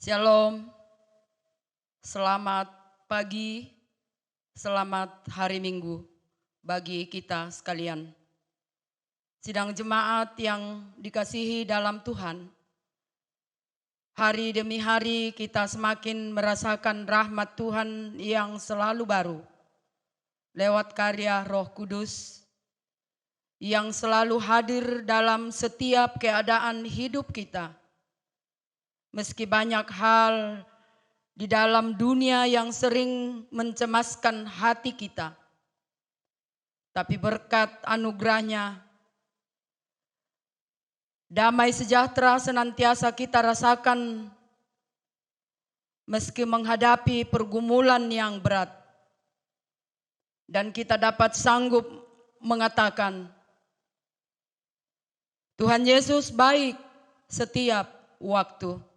Shalom, selamat pagi, selamat hari Minggu bagi kita sekalian. Sidang jemaat yang dikasihi dalam Tuhan, hari demi hari kita semakin merasakan rahmat Tuhan yang selalu baru lewat karya Roh Kudus yang selalu hadir dalam setiap keadaan hidup kita. Meski banyak hal di dalam dunia yang sering mencemaskan hati kita, tapi berkat anugerahnya, damai sejahtera senantiasa kita rasakan meski menghadapi pergumulan yang berat. Dan kita dapat sanggup mengatakan, Tuhan Yesus baik setiap waktu.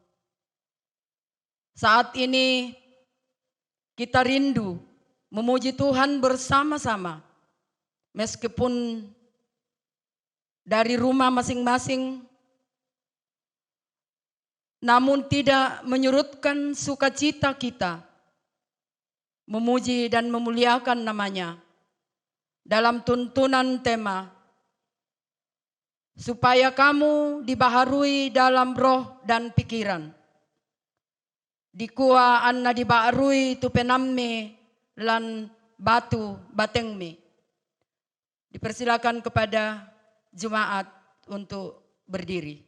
Saat ini kita rindu memuji Tuhan bersama-sama. Meskipun dari rumah masing-masing, namun tidak menyurutkan sukacita kita memuji dan memuliakan namanya dalam tuntunan tema, supaya kamu dibaharui dalam roh dan pikiran. Dikua anna dibaharui tu penamme lan batu batengme. Dipersilakan kepada jemaat untuk berdiri.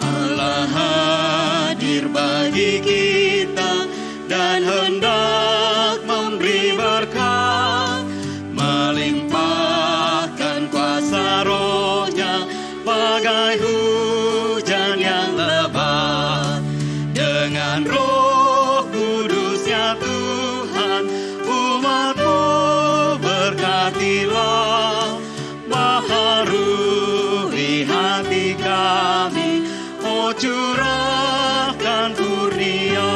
Allah hadir bagi kita dan hendak memberi berkat, melimpahkan kuasa rohnya bagai hujan yang lebat. Dengan Roh Kudus ya Tuhan, umat-Mu berkatilah, baharui hati kami, oh curahkan kurnia.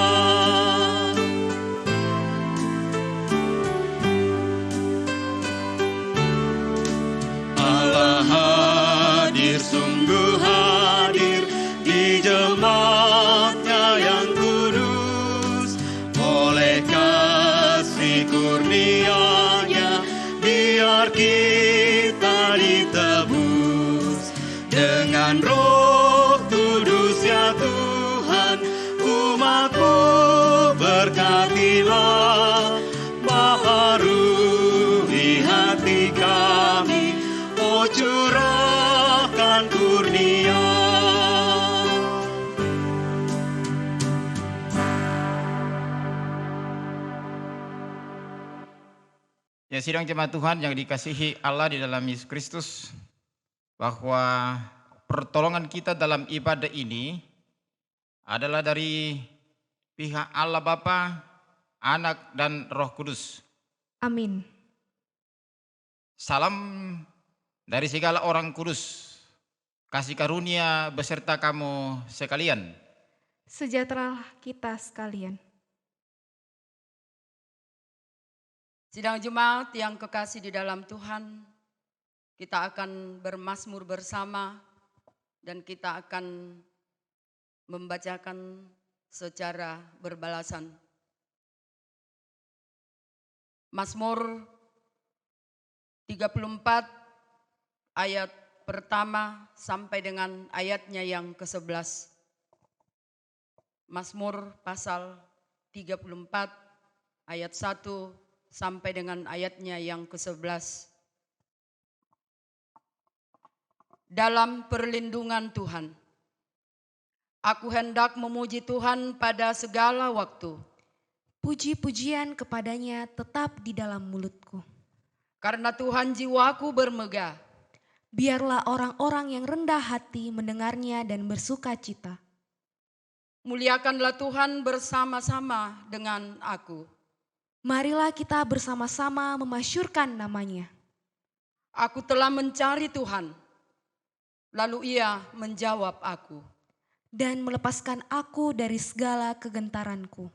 Allah hadir, sungguh hadir di jemaatnya yang kudus. Oleh kasih kurnia-Nya biar kita ditebus. Dengan Roh Kudus ya Tuhan, umat-Mu berkatilah, baharui hati kami, oh curahkan kurnia. Ya, sidang jemaat Tuhan yang dikasihi Allah di dalam Yesus Kristus, bahwa pertolongan kita dalam ibadah ini adalah dari pihak Allah Bapa, Anak, dan Roh Kudus. Amin. Salam dari segala orang kudus, kasih karunia beserta kamu sekalian. Sejahteralah kita sekalian. Sidang jemaat yang kekasih di dalam Tuhan, kita akan bermazmur bersama dan kita akan membacakan secara berbalasan. Mazmur 34 ayat pertama sampai dengan ayatnya yang ke-11. Mazmur pasal 34 ayat 1 sampai dengan ayatnya yang ke-11. Dalam perlindungan Tuhan, aku hendak memuji Tuhan pada segala waktu. Puji-pujian kepadanya tetap di dalam mulutku. Karena Tuhan jiwaku bermegah. Biarlah orang-orang yang rendah hati mendengarnya dan bersuka cita. Muliakanlah Tuhan bersama-sama dengan aku. Marilah kita bersama-sama memasyurkan namanya. Aku telah mencari Tuhan, lalu Ia menjawab aku. Dan melepaskan aku dari segala kegentaranku.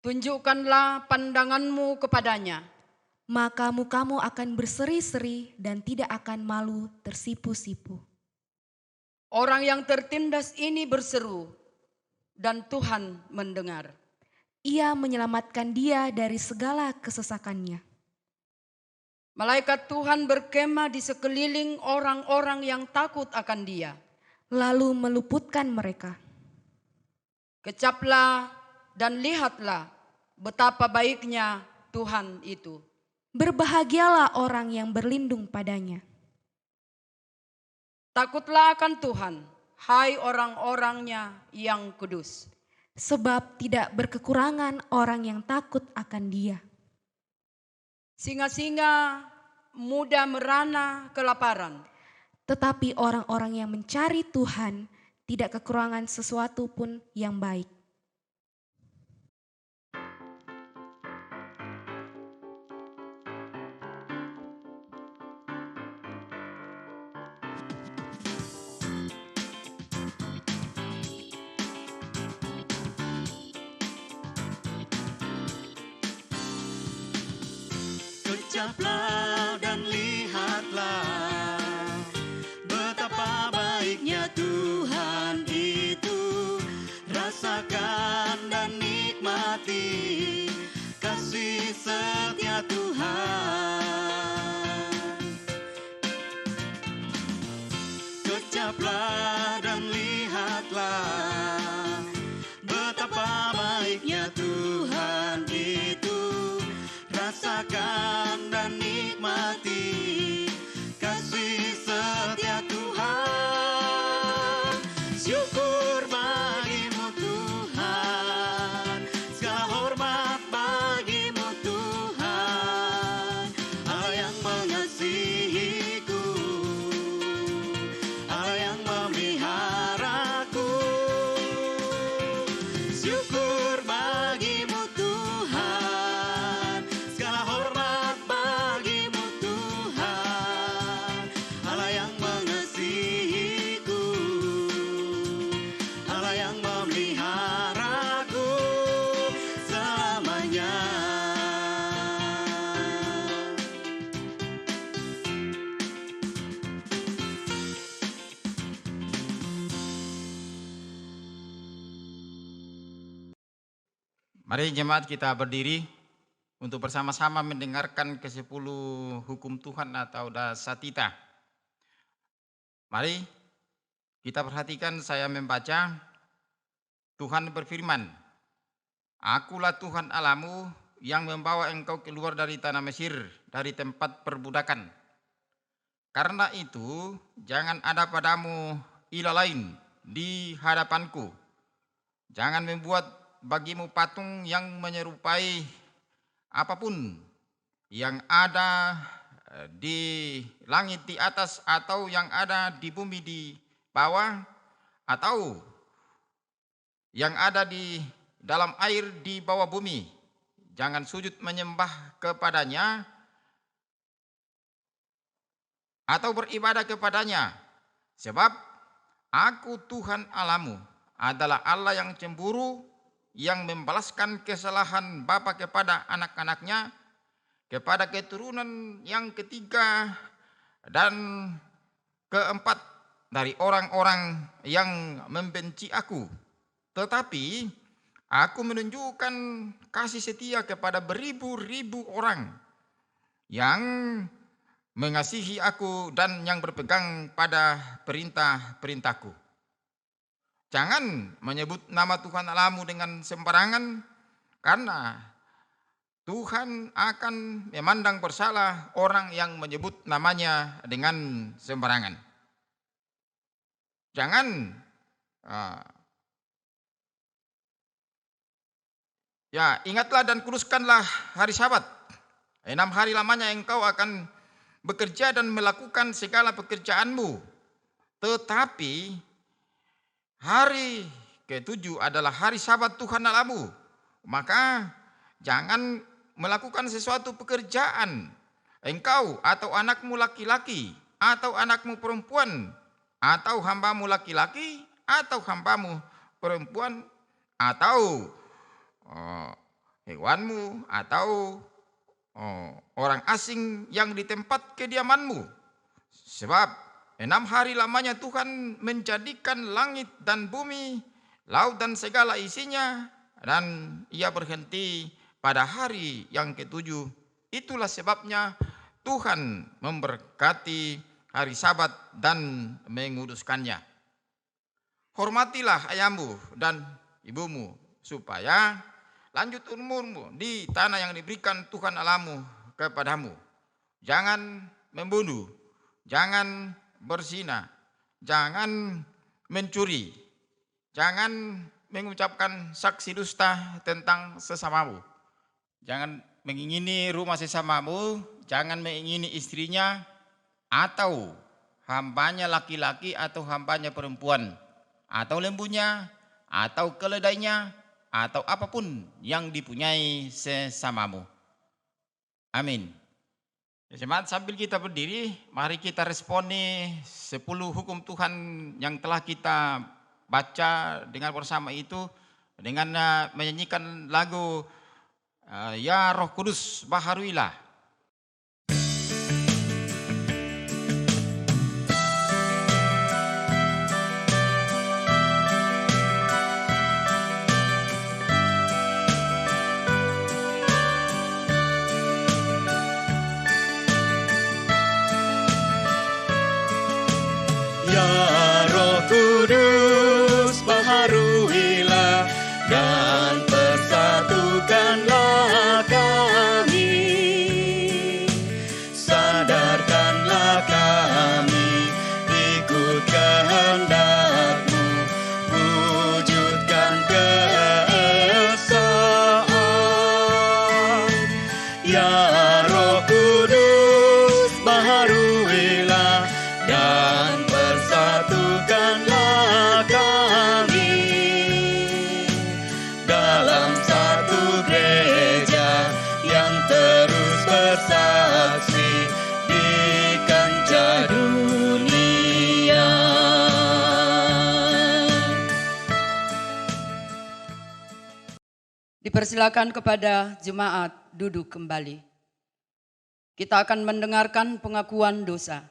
Tunjukkanlah pandanganmu kepadanya. maka mukamu akan berseri-seri dan tidak akan malu tersipu-sipu. Orang yang tertindas ini berseru, dan Tuhan mendengar. Ia menyelamatkan dia dari segala kesesakannya. Malaikat Tuhan berkemah di sekeliling orang-orang yang takut akan dia. Lalu meluputkan mereka. Kecaplah dan lihatlah betapa baiknya Tuhan itu. Berbahagialah orang yang berlindung padanya. Takutlah akan Tuhan, hai orang-orangnya yang kudus. Sebab tidak berkekurangan orang yang takut akan dia. Singa-singa muda merana kelaparan, Tetapi orang-orang yang mencari Tuhan tidak kekurangan sesuatu pun yang baik. Kecaplah dan lihatlah betapa baiknya Tuhan itu. Rasakan dan nikmati kasih setia Tuhan. Kecaplah dan lihatlah betapa baiknya Tuhan itu. Rasakan dan nikmati kasih setia Tuhan. Syukur bagimu Tuhan, segala hormat bagimu Tuhan. Allah yang mengasihiku, Allah yang memeliharaku. Syukur bagimu Tuhan, segala hormat bagimu Tuhan. Allah yang mengasihiku, Allah yang memeliharaku selamanya. Mari jemaat kita berdiri untuk bersama-sama mendengarkan ke-10 hukum Tuhan atau dasatita. Mari kita perhatikan, saya membaca. Tuhan berfirman, Akulah Tuhan Allahmu yang membawa engkau keluar dari tanah Mesir, dari tempat perbudakan. Karena itu jangan ada padamu ilah lain di hadapanku. Jangan membuat bagimu patung yang menyerupai apapun yang ada di langit di atas, atau yang ada di bumi di bawah, atau yang ada di dalam air di bawah bumi. Jangan sujud menyembah kepadanya atau beribadah kepadanya. Sebab aku Tuhan Allahmu adalah Allah yang cemburu, yang membalaskan kesalahan bapa kepada anak-anaknya, kepada keturunan yang ketiga dan keempat dari orang-orang yang membenci aku. Tetapi aku menunjukkan kasih setia kepada beribu-ribu orang yang mengasihi aku dan yang berpegang pada perintah-perintahku. Jangan menyebut nama Tuhan Allahmu dengan sembarangan, karena Tuhan akan memandang bersalah orang yang menyebut namanya dengan sembarangan. Jangan ingatlah dan kuduskanlah hari Sabat. 6 hari lamanya engkau akan bekerja dan melakukan segala pekerjaanmu. Tetapi hari ke-7 adalah hari Sabat Tuhan Allahmu. Maka jangan melakukan sesuatu pekerjaan, engkau atau anakmu laki-laki atau anakmu perempuan, atau hambamu laki-laki atau hambamu perempuan, atau hewanmu, atau orang asing yang di tempat kediamanmu. Sebab 6 hari lamanya Tuhan menjadikan langit dan bumi, laut dan segala isinya, dan ia berhenti pada hari yang ke-7. Itulah sebabnya Tuhan memberkati hari Sabat dan menguduskannya. Hormatilah ayahmu dan ibumu, supaya lanjut umurmu di tanah yang diberikan Tuhan Allahmu kepadamu. Jangan membunuh, jangan berzina, jangan mencuri, jangan mengucapkan saksi dusta tentang sesamamu. Jangan mengingini rumah sesamamu, jangan mengingini istrinya, atau hambanya laki-laki atau hambanya perempuan, atau lembunya, atau keledainya, atau apapun yang dipunyai sesamamu. Amin. Jemaat, sambil kita berdiri, mari kita responi 10 hukum Tuhan yang telah kita baca dengan bersama itu dengan menyanyikan lagu Ya Roh Kudus Baharuilah. Kudus baharuilah dan persatukanlah kami, sadarkanlah kami ikut kehendak-Mu, wujudkan keesaan. Ya Roh Kudus baharuilah dan persatukanlah kami dalam satu gereja yang terus bersaksi di kancah dunia. Dipersilakan kepada jemaat duduk kembali. Kita akan mendengarkan pengakuan dosa.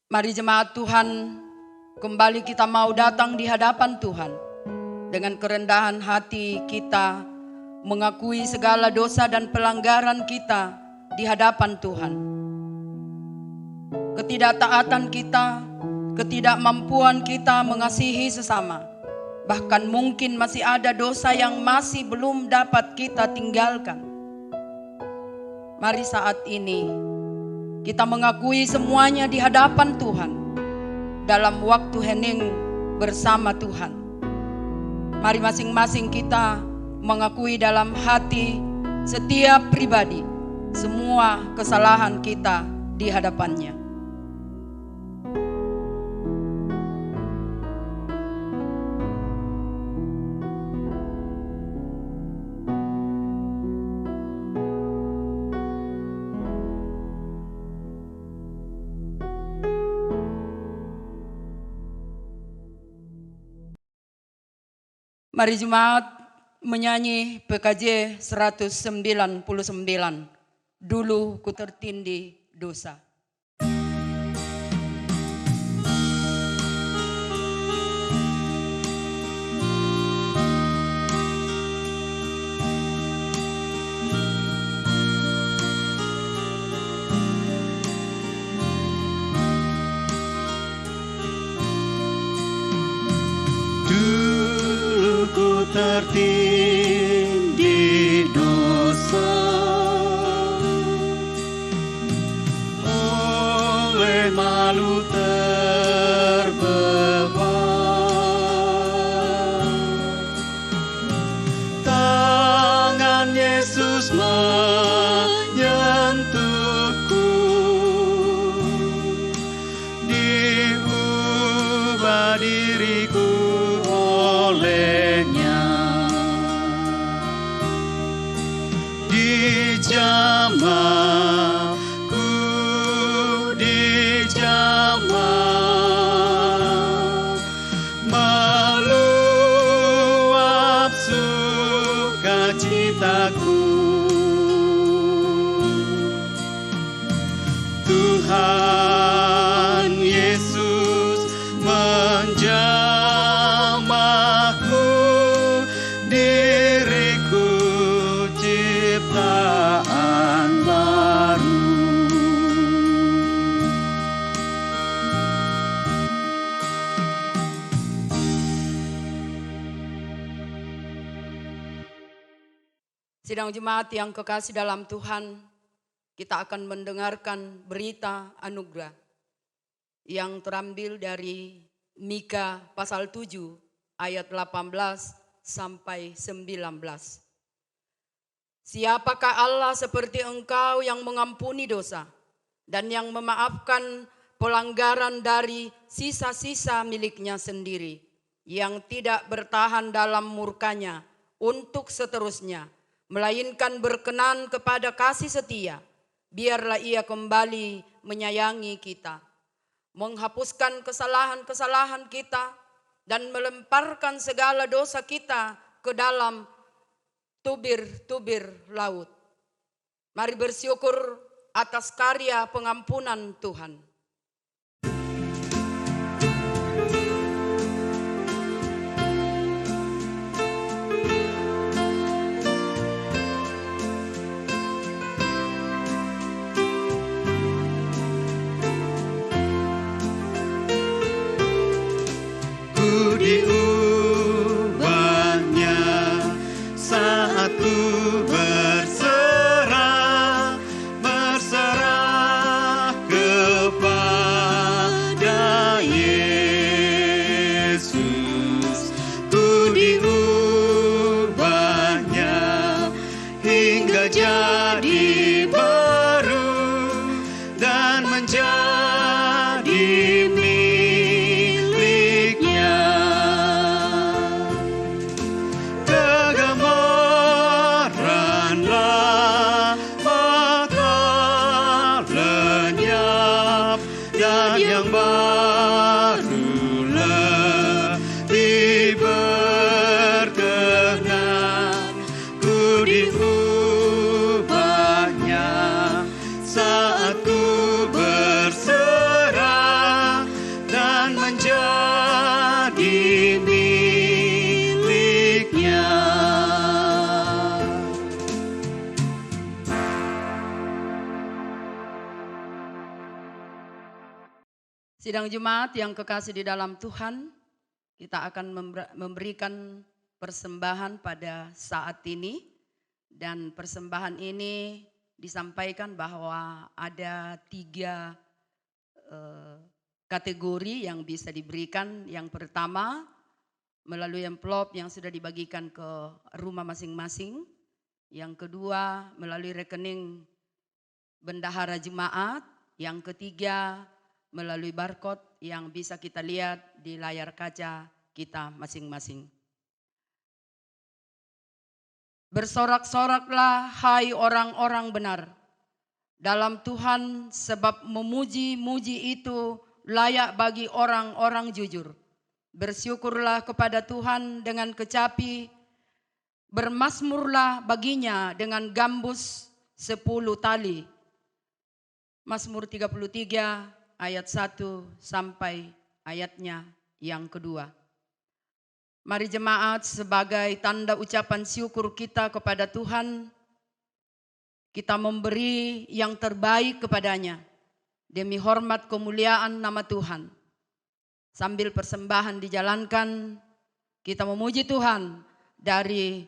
Mari jemaat Tuhan, kembali kita mau datang di hadapan Tuhan. Dengan kerendahan hati kita mengakui segala dosa dan pelanggaran kita di hadapan Tuhan. Ketidaktaatan kita, ketidakmampuan kita mengasihi sesama. Bahkan mungkin masih ada dosa yang masih belum dapat kita tinggalkan. Mari saat ini kita mengakui semuanya di hadapan Tuhan dalam waktu hening bersama Tuhan. Mari masing-masing kita mengakui dalam hati setiap pribadi semua kesalahan kita di hadapannya. Mari jemaat menyanyi PKJ 199, Dulu Ku Tertindih Dosa. Tertindih dosa oleh malu terbeban. Tangan Yesus menyentuhku, diubah diriku olehnya. Dijamahku, dijamah, meluap sukacitaku. Sidang jemaat yang kekasih dalam Tuhan, kita akan mendengarkan berita anugerah yang terambil dari Mika pasal 7 ayat 18 sampai 19. Siapakah Allah seperti engkau yang mengampuni dosa dan yang memaafkan pelanggaran dari sisa-sisa miliknya sendiri, yang tidak bertahan dalam murkanya untuk seterusnya, melainkan berkenan kepada kasih setia. Biarlah ia kembali menyayangi kita, menghapuskan kesalahan-kesalahan kita, dan melemparkan segala dosa kita ke dalam tubir-tubir laut. Mari bersyukur atas karya pengampunan Tuhan. Ku diubahnya saat ku berserah kepada Yesus. Ku diubahnya hingga jadi baru dan menjadi miliknya. Kegemaranlah maka lenyap, dan yang baru lebih berkenan. Ku diubahnya saat ku berserah dan menjadi miliknya. Sidang jemaat yang kekasih di dalam Tuhan, kita akan memberikan persembahan pada saat ini. Dan persembahan ini disampaikan bahwa ada 3 kategori yang bisa diberikan. Yang pertama, melalui amplop yang sudah dibagikan ke rumah masing-masing. Yang kedua, melalui rekening bendahara jemaat. Yang ketiga, melalui barcode yang bisa kita lihat di layar kaca kita masing-masing. Bersorak-soraklah hai orang-orang benar dalam Tuhan, sebab memuji-muji itu layak bagi orang-orang jujur. Bersyukurlah kepada Tuhan dengan kecapi, bermazmurlah baginya dengan gambus 10 tali. Mazmur 33 ayat 1 sampai ayatnya yang kedua. Mari jemaat, sebagai tanda ucapan syukur kita kepada Tuhan, kita memberi yang terbaik kepadanya demi hormat kemuliaan nama Tuhan. Sambil persembahan dijalankan, kita memuji Tuhan dari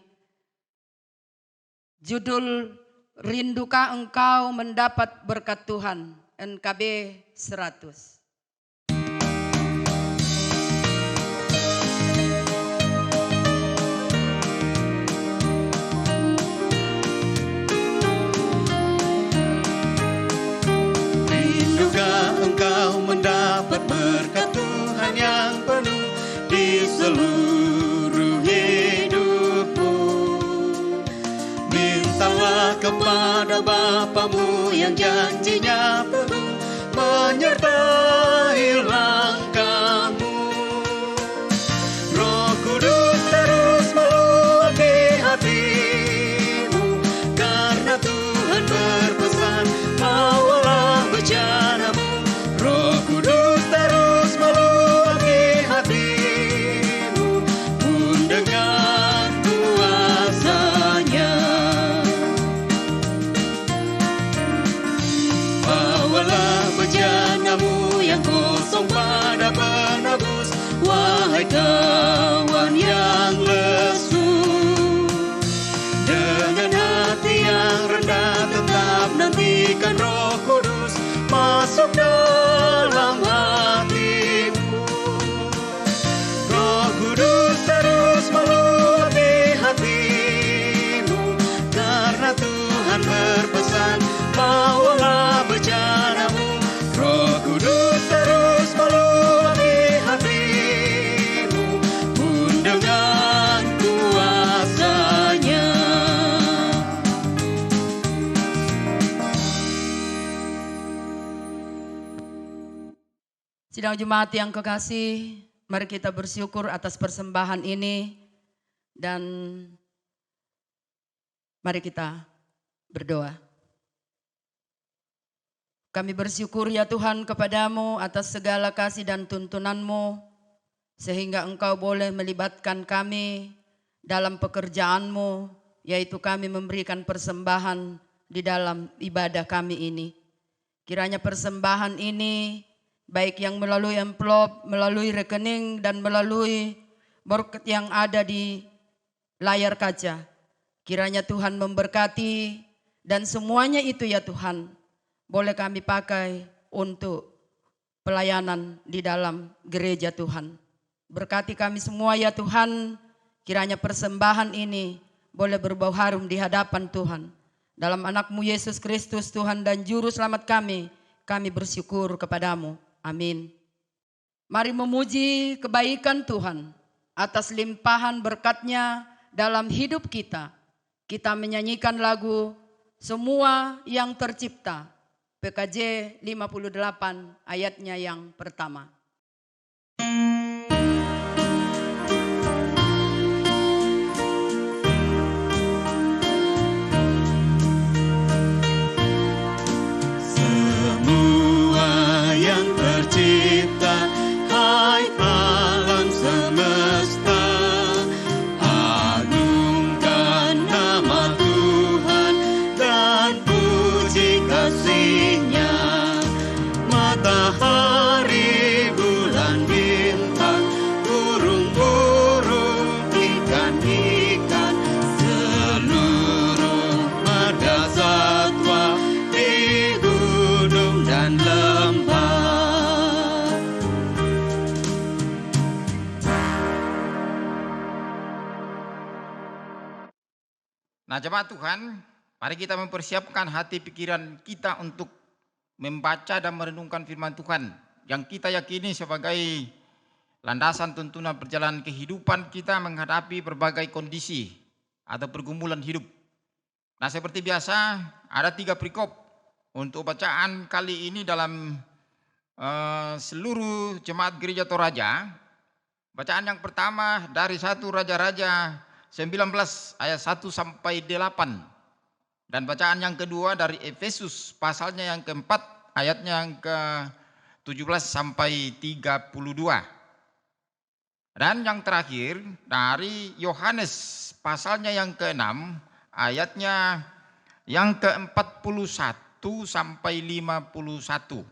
judul Rindukah Engkau Mendapat Berkat Tuhan, NKB 100. Rindukah engkau mendapat berkat Tuhan yang penuh di seluruh hidupmu? Mintalah kepada Bapamu yang janjinya penuh menyertai langkahmu. Roh Kudus terus meluapi hatimu, karena Tuhan berpesan, bawalah bejanamu. Roh Kudus terus meluapi hatimu, pun dengan kuasa-Nya. Bawalah bejanamu yang kosong pada penebus, wahai kawan yang lesu. Dengan Sidang jemaat yang kekasih, mari kita bersyukur atas persembahan ini dan mari kita berdoa. Kami bersyukur ya Tuhan kepadamu atas segala kasih dan tuntunanmu, sehingga Engkau boleh melibatkan kami dalam pekerjaanmu, yaitu kami memberikan persembahan di dalam ibadah kami ini. Kiranya persembahan ini, baik yang melalui amplop, melalui rekening, dan melalui berkat yang ada di layar kaca, kiranya Tuhan memberkati, dan semuanya itu ya Tuhan, boleh kami pakai untuk pelayanan di dalam gereja Tuhan. Berkati kami semua ya Tuhan, kiranya persembahan ini boleh berbau harum di hadapan Tuhan. Dalam anak-Mu Yesus Kristus Tuhan dan Juru Selamat kami bersyukur kepadamu. Amin. Mari memuji kebaikan Tuhan atas limpahan berkat-Nya dalam hidup kita. Kita menyanyikan lagu Semua yang Tercipta. PKJ 58 ayatnya yang pertama. Semua yang tercipta, hai alam semesta, agungkan nama Tuhan dan puji kasih-Nya. Matahari, bulan, bintang, burung-burung, ikan-ikan, seluruh marga satwa di gunung dan lembah. Nah jemaat Tuhan, mari kita mempersiapkan hati pikiran kita untuk membaca dan merenungkan firman Tuhan yang kita yakini sebagai landasan tuntunan perjalanan kehidupan kita menghadapi berbagai kondisi atau pergumulan hidup. Nah seperti biasa ada 3 perikop untuk bacaan kali ini dalam seluruh jemaat gereja Toraja. Bacaan yang pertama dari 1 Raja-Raja 19 ayat 1 sampai 8. Dan bacaan yang kedua dari Efesus pasalnya yang keempat ayatnya yang ke-17 sampai 32. Dan yang terakhir dari Yohanes pasalnya yang ke-6 ayatnya yang ke-41 sampai 51.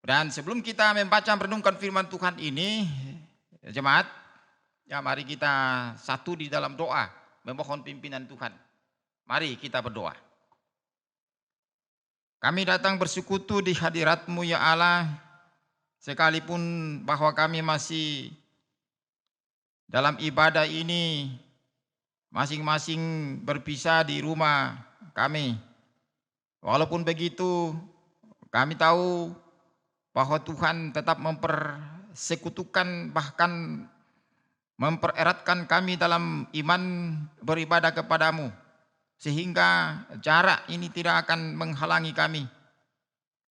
Dan sebelum kita membaca merenungkan firman Tuhan ini, jemaat, ya mari kita satu di dalam doa. Memohon pimpinan Tuhan. Mari kita berdoa. Kami datang bersekutu di hadirat-Mu ya Allah, sekalipun bahwa kami masih dalam ibadah ini masing-masing berpisah di rumah kami. Walaupun begitu, kami tahu bahwa Tuhan tetap mempersekutukan, bahkan mempereratkan kami dalam iman beribadah kepadamu, sehingga jarak ini tidak akan menghalangi kami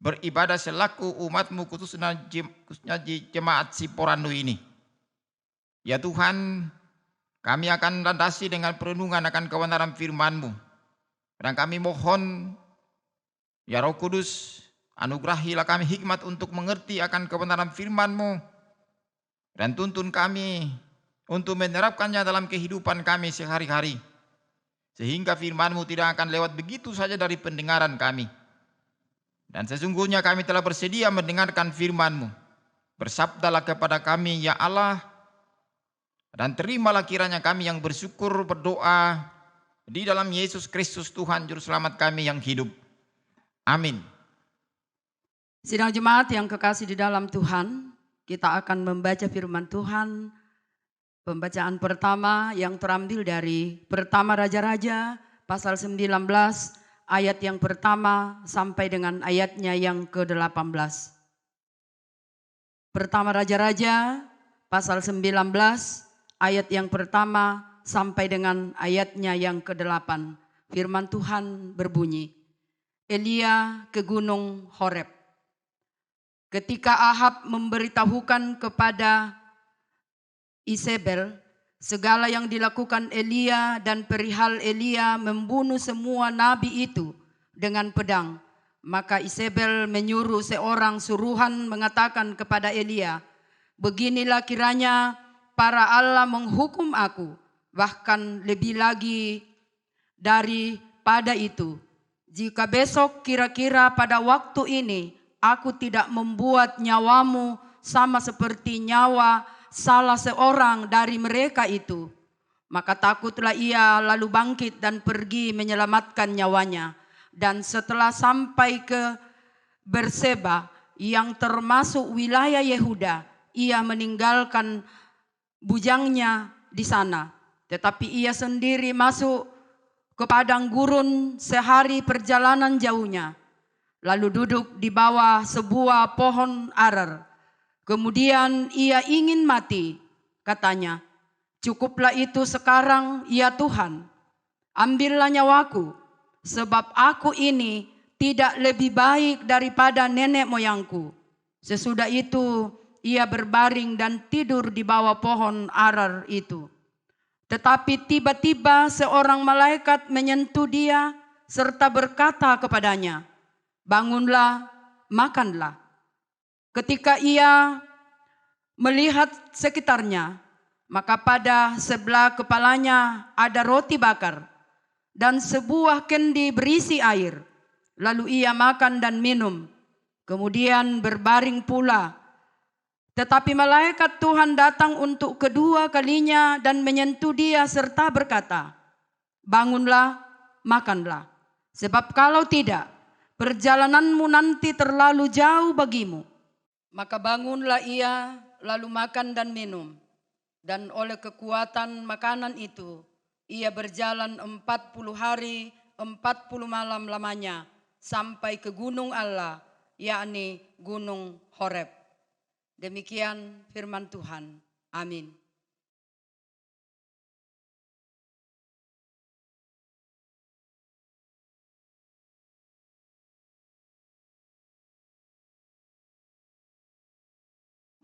beribadah selaku umat-Mu khususnya jemaat Siporando ini. Ya Tuhan, kami akan landasi dengan perenungan akan kebenaran firman-Mu, dan kami mohon ya Roh Kudus, anugerahilah kami hikmat untuk mengerti akan kebenaran firman-Mu, dan tuntun kami untuk menerapkannya dalam kehidupan kami sehari-hari. Sehingga firman-Mu tidak akan lewat begitu saja dari pendengaran kami. Dan sesungguhnya kami telah bersedia mendengarkan firman-Mu. Bersabdalah kepada kami ya Allah, dan terimalah kiranya kami yang bersyukur berdoa di dalam Yesus Kristus Tuhan Juru Selamat kami yang hidup. Amin. Sidang jemaat yang kekasih di dalam Tuhan, kita akan membaca firman Tuhan. Pembacaan pertama yang terambil dari Pertama Raja-Raja pasal 19 ayat yang pertama sampai dengan ayatnya yang ke-18. Pertama Raja-Raja pasal 19 ayat yang pertama sampai dengan ayatnya yang ke-8. Firman Tuhan berbunyi, Elia ke gunung Horeb. Ketika Ahab memberitahukan kepada Isabel segala yang dilakukan Elia dan perihal Elia membunuh semua nabi itu dengan pedang, maka Isabel menyuruh seorang suruhan mengatakan kepada Elia, "Beginilah kiranya para Allah menghukum aku, bahkan lebih lagi daripada itu, jika besok kira-kira pada waktu ini aku tidak membuat nyawamu sama seperti nyawa salah seorang dari mereka itu." Maka takutlah ia lalu bangkit dan pergi menyelamatkan nyawanya. Dan setelah sampai ke Berseba yang termasuk wilayah Yehuda, ia meninggalkan bujangnya di sana. Tetapi ia sendiri masuk ke padang gurun sehari perjalanan jauhnya, lalu duduk di bawah sebuah pohon arar. Kemudian ia ingin mati, katanya, "Cukuplah itu sekarang, ya Tuhan, ambillah nyawaku, sebab aku ini tidak lebih baik daripada nenek moyangku." Sesudah itu ia berbaring dan tidur di bawah pohon arar itu. Tetapi tiba-tiba seorang malaikat menyentuh dia serta berkata kepadanya, "Bangunlah, makanlah." Ketika ia melihat sekitarnya, maka pada sebelah kepalanya ada roti bakar dan sebuah kendi berisi air. Lalu ia makan dan minum, kemudian berbaring pula. Tetapi malaikat Tuhan datang untuk kedua kalinya dan menyentuh dia serta berkata, "Bangunlah, makanlah. Sebab kalau tidak, perjalananmu nanti terlalu jauh bagimu." Maka bangunlah ia, lalu makan dan minum. Dan oleh kekuatan makanan itu, ia berjalan 40 hari, 40 malam lamanya, sampai ke gunung Allah, yakni Gunung Horeb. Demikian firman Tuhan. Amin.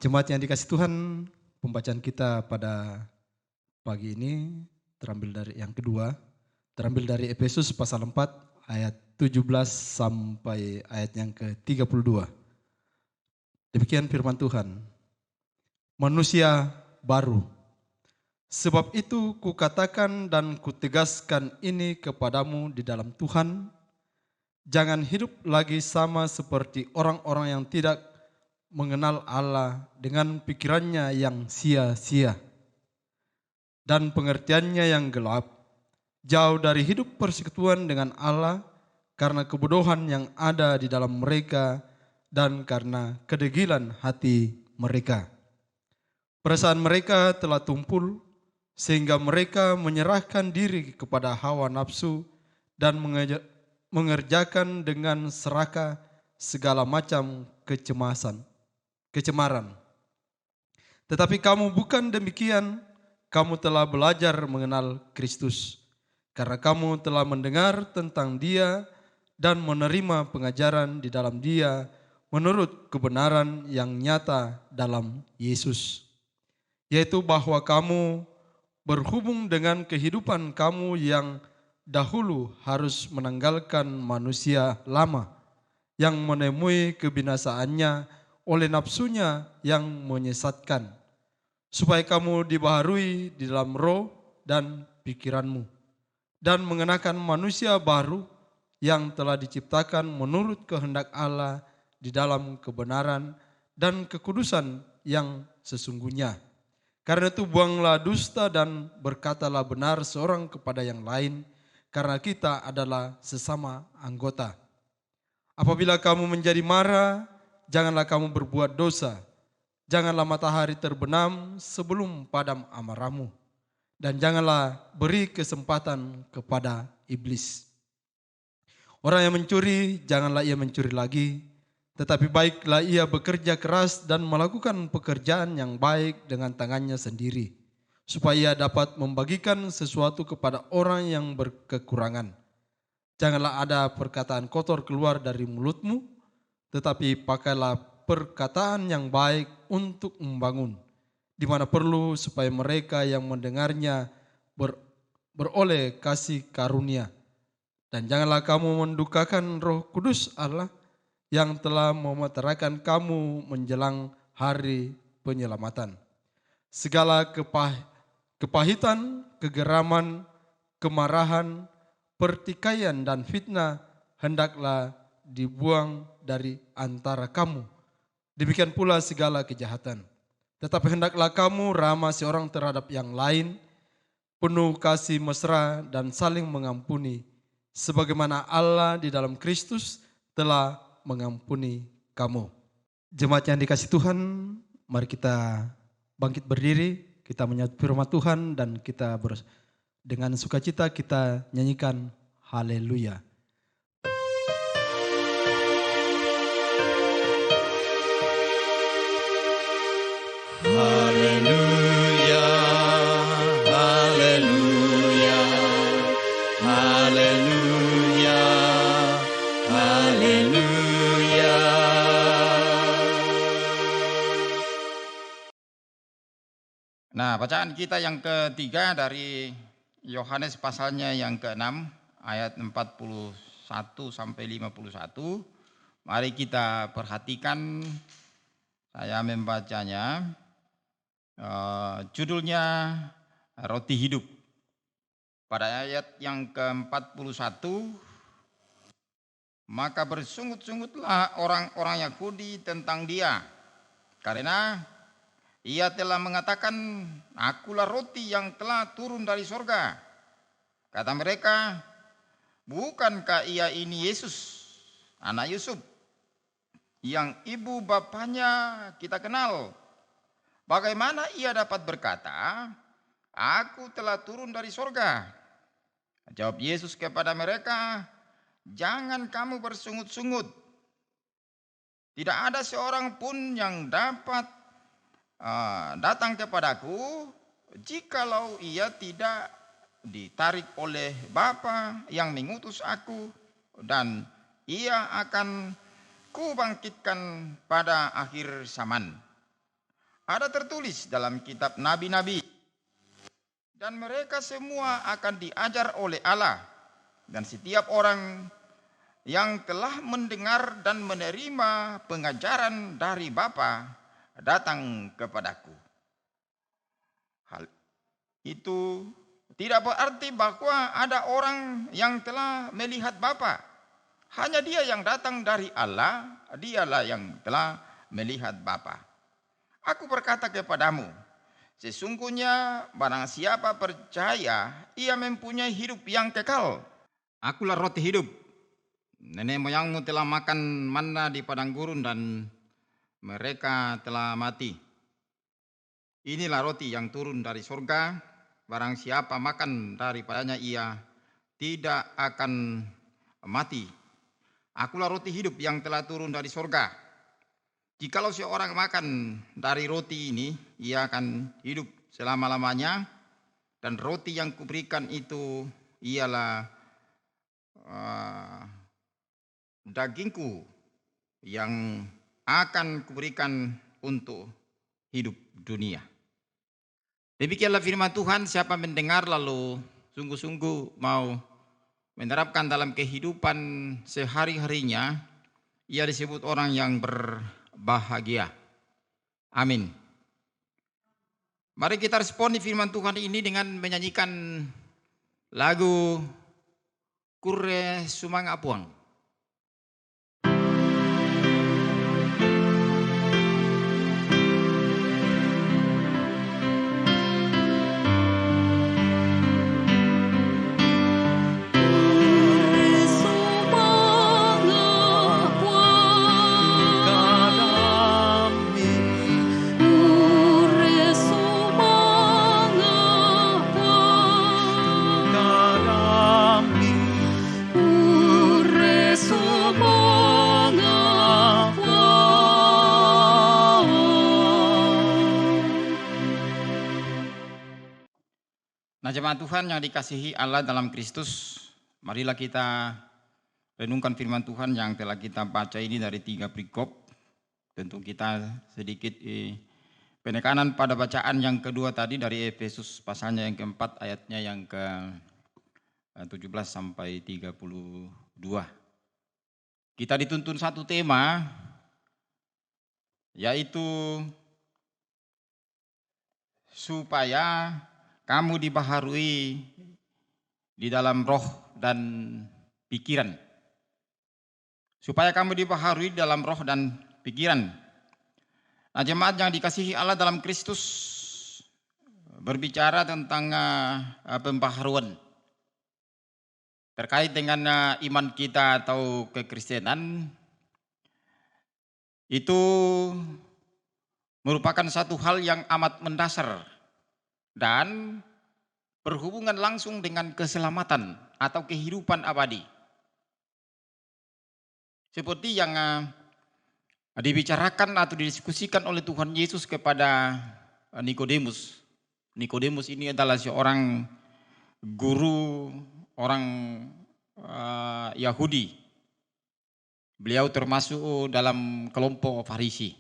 Jemaat yang dikasih Tuhan, pembacaan kita pada pagi ini terambil dari yang kedua, terambil dari Efesus pasal 4 ayat 17 sampai ayat yang ke-32. Demikian firman Tuhan. Manusia baru. Sebab itu kukatakan dan kutegaskan ini kepadamu di dalam Tuhan, jangan hidup lagi sama seperti orang-orang yang tidak mengenal Allah dengan pikirannya yang sia-sia dan pengertiannya yang gelap, jauh dari hidup persekutuan dengan Allah karena kebodohan yang ada di dalam mereka dan karena kedegilan hati mereka. Perasaan mereka telah tumpul sehingga mereka menyerahkan diri kepada hawa nafsu dan mengerjakan dengan serakah segala macam kecemaran. Tetapi kamu bukan demikian, kamu telah belajar mengenal Kristus, karena kamu telah mendengar tentang Dia dan menerima pengajaran di dalam Dia menurut kebenaran yang nyata dalam Yesus, yaitu bahwa kamu berhubung dengan kehidupan kamu yang dahulu harus menanggalkan manusia lama yang menemui kebinasaannya oleh nafsunya yang menyesatkan, supaya kamu dibaharui di dalam roh dan pikiranmu, dan mengenakan manusia baru yang telah diciptakan menurut kehendak Allah di dalam kebenaran dan kekudusan yang sesungguhnya. Karena itu buanglah dusta dan berkatalah benar seorang kepada yang lain, karena kita adalah sesama anggota. Apabila kamu menjadi marah, janganlah kamu berbuat dosa. Janganlah matahari terbenam sebelum padam amarahmu. Dan janganlah beri kesempatan kepada iblis. Orang yang mencuri, janganlah ia mencuri lagi. Tetapi baiklah ia bekerja keras dan melakukan pekerjaan yang baik dengan tangannya sendiri, supaya ia dapat membagikan sesuatu kepada orang yang berkekurangan. Janganlah ada perkataan kotor keluar dari mulutmu, tetapi pakailah perkataan yang baik untuk membangun, di mana perlu supaya mereka yang mendengarnya beroleh kasih karunia. Dan janganlah kamu mendukakan Roh Kudus Allah yang telah memeteraikan kamu menjelang hari penyelamatan. Segala kepahitan, kegeraman, kemarahan, pertikaian dan fitnah hendaklah dibuang dari antara kamu. Demikian pula segala kejahatan. Tetapi hendaklah kamu ramah seorang terhadap yang lain, penuh kasih mesra dan saling mengampuni, sebagaimana Allah di dalam Kristus telah mengampuni kamu. Jemaat yang dikasihi Tuhan, mari kita bangkit berdiri, kita menyambut firman Tuhan dan kita dengan sukacita kita nyanyikan haleluya. Haleluya, haleluya, haleluya, haleluya. Nah, bacaan kita yang ketiga dari Yohanes pasalnya yang ke-6 ayat 41 sampai 51. Mari kita perhatikan, saya membacanya. Judulnya Roti Hidup. Pada ayat yang ke-41, maka bersungut-sungutlah orang-orang Yahudi tentang dia, karena ia telah mengatakan, akulah roti yang telah turun dari sorga. Kata mereka, bukankah ia ini Yesus, anak Yusuf, yang ibu bapaknya kita kenal? Bagaimana ia dapat berkata, aku telah turun dari sorga? Jawab Yesus kepada mereka, jangan kamu bersungut-sungut. Tidak ada seorang pun yang dapat datang kepadaku jikalau ia tidak ditarik oleh Bapa yang mengutus aku, dan ia akan kubangkitkan pada akhir zaman. Ada tertulis dalam kitab nabi-nabi, dan mereka semua akan diajar oleh Allah, dan setiap orang yang telah mendengar dan menerima pengajaran dari Bapa datang kepadaku. Hal itu tidak berarti bahwa ada orang yang telah melihat Bapa. Hanya dia yang datang dari Allah, dialah yang telah melihat Bapa. Aku berkata kepadamu, sesungguhnya barang siapa percaya, ia mempunyai hidup yang kekal. Akulah roti hidup. Nenek moyangmu telah makan manna di padang gurun dan mereka telah mati. Inilah roti yang turun dari surga. Barang siapa makan daripadanya, ia tidak akan mati. Akulah roti hidup yang telah turun dari surga. Jikalau seorang makan dari roti ini, ia akan hidup selama-lamanya. Dan roti yang kuberikan itu ialah dagingku yang akan kuberikan untuk hidup dunia. Demikianlah firman Tuhan. Siapa mendengar lalu sungguh-sungguh mau menerapkan dalam kehidupan sehari-harinya, ia disebut orang yang berbahagia. Amin. Mari kita responi firman Tuhan ini dengan menyanyikan lagu Kure Sumang Apuang. Nah, jemaat Tuhan yang dikasihi Allah dalam Kristus, marilah kita renungkan firman Tuhan yang telah kita baca ini dari 3 perikop. Tentu kita sedikit penekanan pada bacaan yang kedua tadi dari Efesus pasalnya yang keempat ayatnya yang ke-17 sampai 32. Kita dituntun satu tema, yaitu supaya kamu dibaharui di dalam roh dan pikiran. Supaya kamu dibaharui dalam roh dan pikiran. Nah, jemaat yang dikasihi Allah dalam Kristus berbicara tentang pembaharuan terkait dengan iman kita atau kekristenan. Itu merupakan satu hal yang amat mendasar dan berhubungan langsung dengan keselamatan atau kehidupan abadi. Seperti yang dibicarakan atau didiskusikan oleh Tuhan Yesus kepada Nikodemus. Nikodemus ini adalah seorang guru orang Yahudi. Beliau termasuk dalam kelompok Farisi.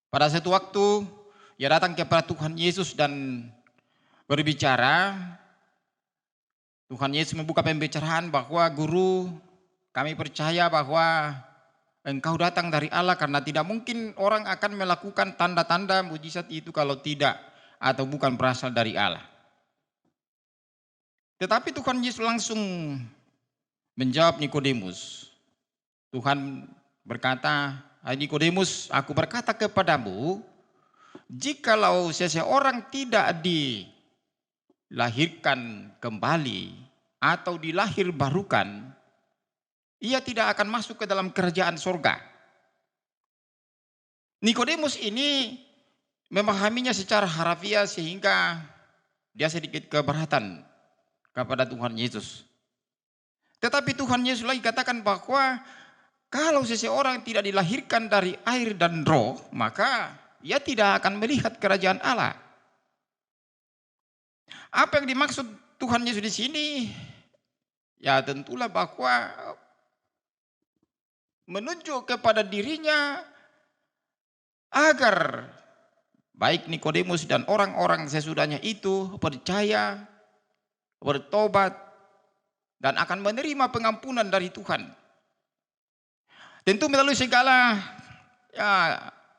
Pada satu waktu ia datang kepada Tuhan Yesus dan berbicara. Tuhan Yesus membuka pembicaraan bahwa guru, kami percaya bahwa engkau datang dari Allah karena tidak mungkin orang akan melakukan tanda-tanda mujizat itu kalau tidak atau bukan berasal dari Allah. Tetapi Tuhan Yesus langsung menjawab Nikodemus. Tuhan berkata, "Hai Nikodemus, aku berkata kepadamu, jikalau seseorang tidak dilahirkan kembali atau dilahir barukan, ia tidak akan masuk ke dalam kerajaan surga." Nikodemus ini memahaminya secara harafiah sehingga dia sedikit keberatan kepada Tuhan Yesus. Tetapi Tuhan Yesus lagi katakan bahwa kalau seseorang tidak dilahirkan dari air dan roh, maka ia tidak akan melihat kerajaan Allah. Apa yang dimaksud Tuhan Yesus di sini? Ya tentulah bahwa menunjuk kepada dirinya agar baik Nikodemus dan orang-orang sesudahnya itu percaya, bertobat, dan akan menerima pengampunan dari Tuhan. Tentu melalui segala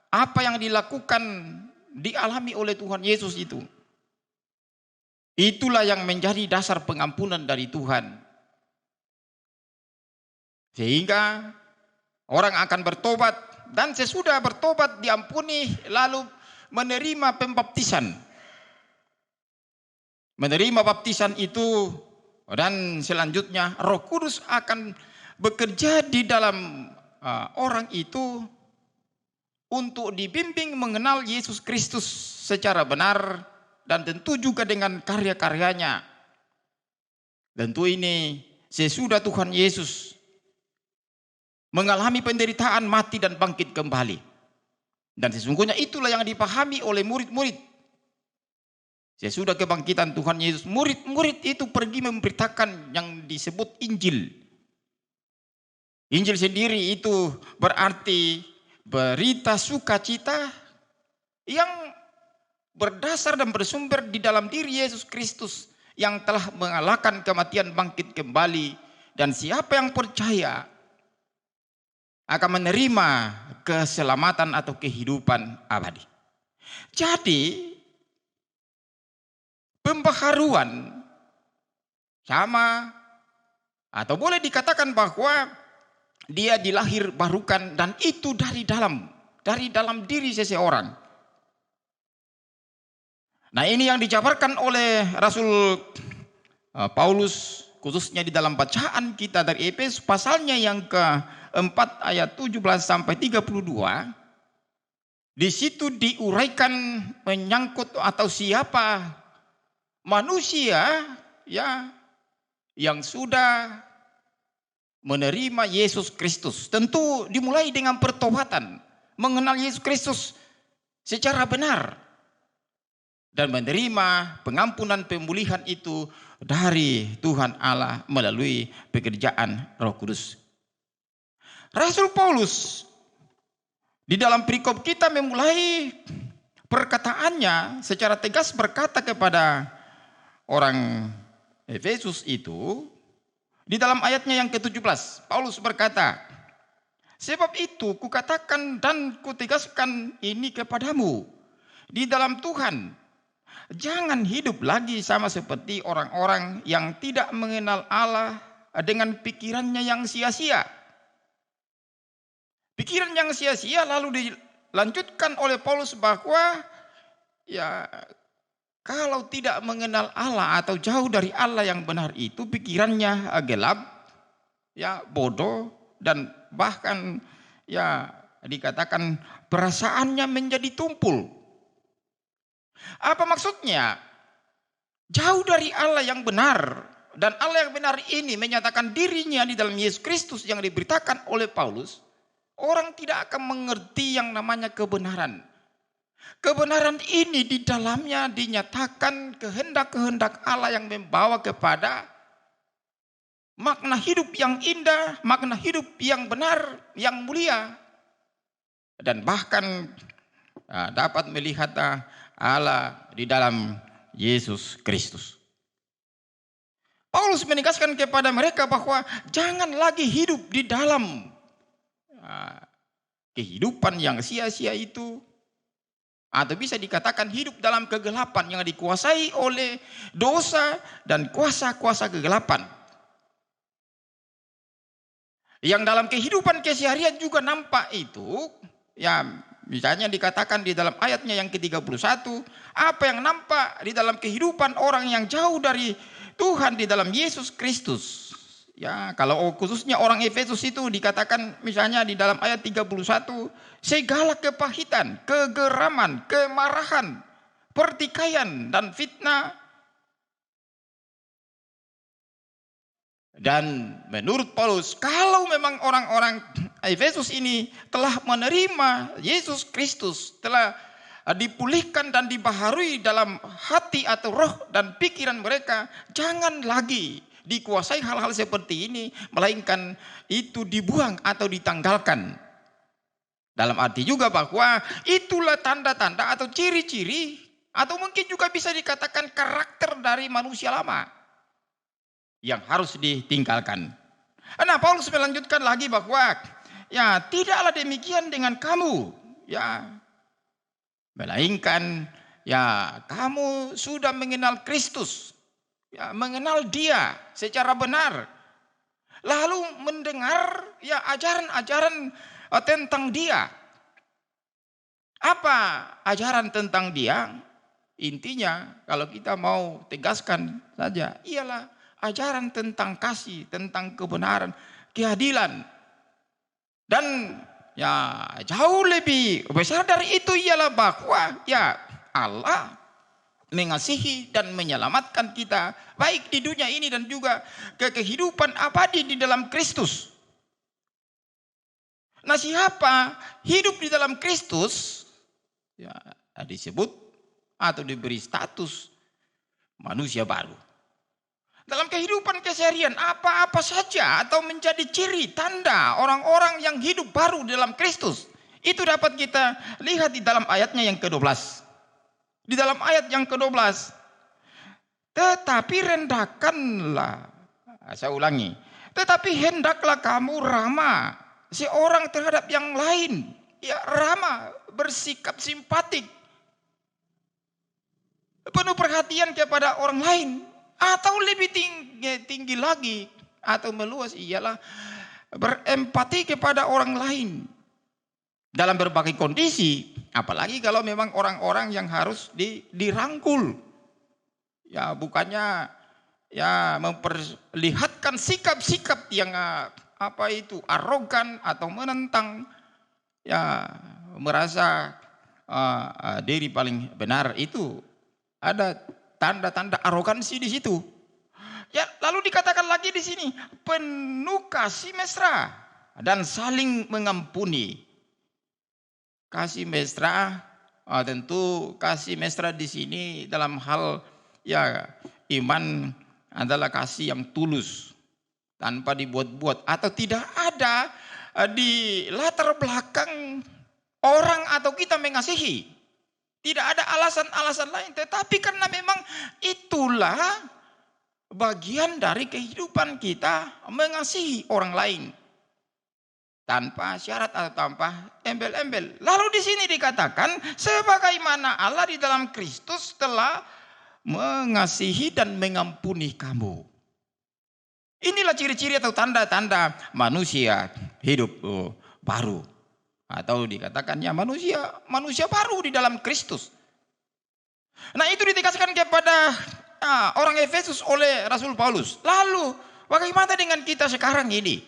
apa yang dilakukan, dialami oleh Tuhan Yesus itu. Itulah yang menjadi dasar pengampunan dari Tuhan. Sehingga orang akan bertobat dan sesudah bertobat diampuni lalu menerima pembaptisan. Menerima baptisan itu dan selanjutnya Roh Kudus akan bekerja di dalam orang itu untuk dibimbing mengenal Yesus Kristus secara benar dan tentu juga dengan karya-karyanya. Tentu ini sesudah Tuhan Yesus mengalami penderitaan, mati dan bangkit kembali. Dan sesungguhnya itulah yang dipahami oleh murid-murid. Sesudah kebangkitan Tuhan Yesus, murid-murid itu pergi memberitakan yang disebut Injil. Injil sendiri itu berarti berita sukacita yang berdasar dan bersumber di dalam diri Yesus Kristus yang telah mengalahkan kematian, bangkit kembali, dan siapa yang percaya akan menerima keselamatan atau kehidupan abadi. Jadi pembaharuan sama atau boleh dikatakan bahwa dia dilahir barukan dan itu dari dalam diri seseorang. Nah, ini yang dijabarkan oleh Rasul Paulus khususnya di dalam bacaan kita dari Efesus pasalnya yang ke-4 ayat 17 sampai 32. Di situ diuraikan menyangkut atau siapa manusia ya yang sudah menerima Yesus Kristus. Tentu dimulai dengan pertobatan, mengenal Yesus Kristus secara benar dan menerima pengampunan pemulihan itu dari Tuhan Allah melalui pekerjaan Roh Kudus. Rasul Paulus Di dalam perikop kita memulai perkataannya secara tegas berkata kepada orang Efesus itu, di dalam ayatnya yang ke-17, Paulus berkata, sebab itu kukatakan dan kutegaskan ini kepadamu di dalam Tuhan, jangan hidup lagi sama seperti orang-orang yang tidak mengenal Allah dengan pikirannya yang sia-sia. Pikiran yang sia-sia lalu dilanjutkan oleh Paulus bahwa ya kalau tidak mengenal Allah atau jauh dari Allah yang benar itu pikirannya gelap, ya bodoh, dan bahkan ya dikatakan perasaannya menjadi tumpul. Apa maksudnya? Jauh dari Allah yang benar, dan Allah yang benar ini menyatakan dirinya di dalam Yesus Kristus yang diberitakan oleh Paulus. Orang tidak akan mengerti yang namanya kebenaran. Kebenaran ini di dalamnya dinyatakan kehendak-kehendak Allah yang membawa kepada makna hidup yang indah, makna hidup yang benar, yang mulia. Dan bahkan dapat melihat Allah di dalam Yesus Kristus. Paulus menegaskan kepada mereka bahwa jangan lagi hidup di dalam kehidupan yang sia-sia itu, atau bisa dikatakan hidup dalam kegelapan yang dikuasai oleh dosa dan kuasa-kuasa kegelapan. Yang dalam kehidupan keseharian juga nampak itu, ya misalnya dikatakan di dalam ayatnya yang ke-31, apa yang nampak di dalam kehidupan orang yang jauh dari Tuhan di dalam Yesus Kristus. Ya, kalau khususnya orang Efesus itu dikatakan misalnya di dalam ayat 31, segala kepahitan, kegeraman, kemarahan, pertikaian dan fitnah. Dan menurut Paulus, kalau memang orang-orang Efesus ini telah menerima Yesus Kristus, telah dipulihkan dan dibaharui dalam hati atau roh dan pikiran mereka, jangan lagi dikuasai hal-hal seperti ini, melainkan itu dibuang atau ditanggalkan. Dalam arti juga bahwa itulah tanda-tanda atau ciri-ciri, atau mungkin juga bisa dikatakan karakter dari manusia lama yang harus ditinggalkan. Nah, Paulus melanjutkan lagi bahwa ya tidaklah demikian dengan kamu, ya melainkan ya kamu sudah mengenal Kristus. Ya, mengenal Dia secara benar, lalu mendengar ya ajaran-ajaran tentang Dia. Apa ajaran tentang Dia? Intinya kalau kita mau tegaskan saja, ialah ajaran tentang kasih, tentang kebenaran, keadilan. Dan ya jauh lebih besar dari itu ialah bahwa ya Allah mengasihi dan menyelamatkan kita baik di dunia ini dan juga ke kehidupan abadi di dalam Kristus. Nah, siapa hidup di dalam Kristus ya disebut atau diberi status manusia baru. Dalam kehidupan keseharian apa-apa saja atau menjadi ciri tanda orang-orang yang hidup baru dalam Kristus, itu dapat kita lihat di dalam ayatnya yang ke-12. Di dalam ayat yang ke-12, tetapi rendahkanlah, saya ulangi, tetapi hendaklah kamu ramah seorang terhadap yang lain, ya ramah, bersikap simpatik, penuh perhatian kepada orang lain, atau lebih tinggi lagi atau meluas ialah berempati kepada orang lain dalam berbagai kondisi, apalagi kalau memang orang-orang yang harus dirangkul. Ya bukannya ya memperlihatkan sikap-sikap yang arogan atau menentang, ya merasa diri paling benar, itu ada tanda-tanda arogansi di situ. Ya lalu dikatakan lagi di sini penuh kasih mesra dan saling mengampuni. Kasih mesra, tentu kasih mesra di sini dalam hal ya iman adalah kasih yang tulus tanpa dibuat-buat atau tidak ada di latar belakang orang atau kita mengasihi. Tidak ada alasan-alasan lain, tetapi karena memang itulah bagian dari kehidupan kita mengasihi orang lain. Tanpa syarat atau tanpa embel-embel. Lalu di sini dikatakan sebagaimana Allah di dalam Kristus telah mengasihi dan mengampuni kamu. Inilah ciri-ciri atau tanda-tanda manusia hidup baru. Atau dikatakannya manusia baru di dalam Kristus. Nah itu ditegaskan kepada orang Efesus oleh Rasul Paulus. Lalu bagaimana dengan kita sekarang ini?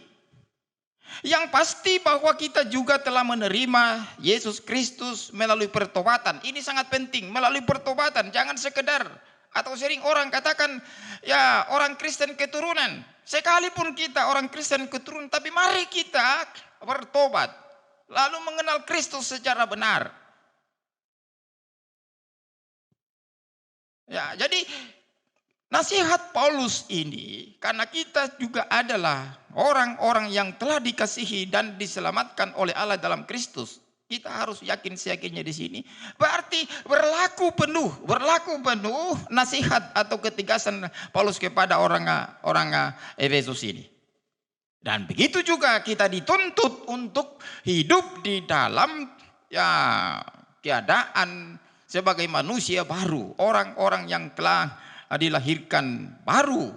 Yang pasti bahwa kita juga telah menerima Yesus Kristus melalui pertobatan. Ini sangat penting, melalui pertobatan. Jangan sekedar atau sering orang katakan ya orang Kristen keturunan. Sekalipun kita orang Kristen keturunan, tapi mari kita bertobat. Lalu mengenal Kristus secara benar. Ya, jadi nasihat Paulus ini karena kita juga adalah orang-orang yang telah dikasihi dan diselamatkan oleh Allah dalam Kristus. Kita harus yakin seyakinnya di sini. Berarti berlaku penuh nasihat atau ketegasan Paulus kepada orang Efesus ini. Dan begitu juga kita dituntut untuk hidup di dalam keadaan sebagai manusia baru, orang-orang yang telah dilahirkan baru,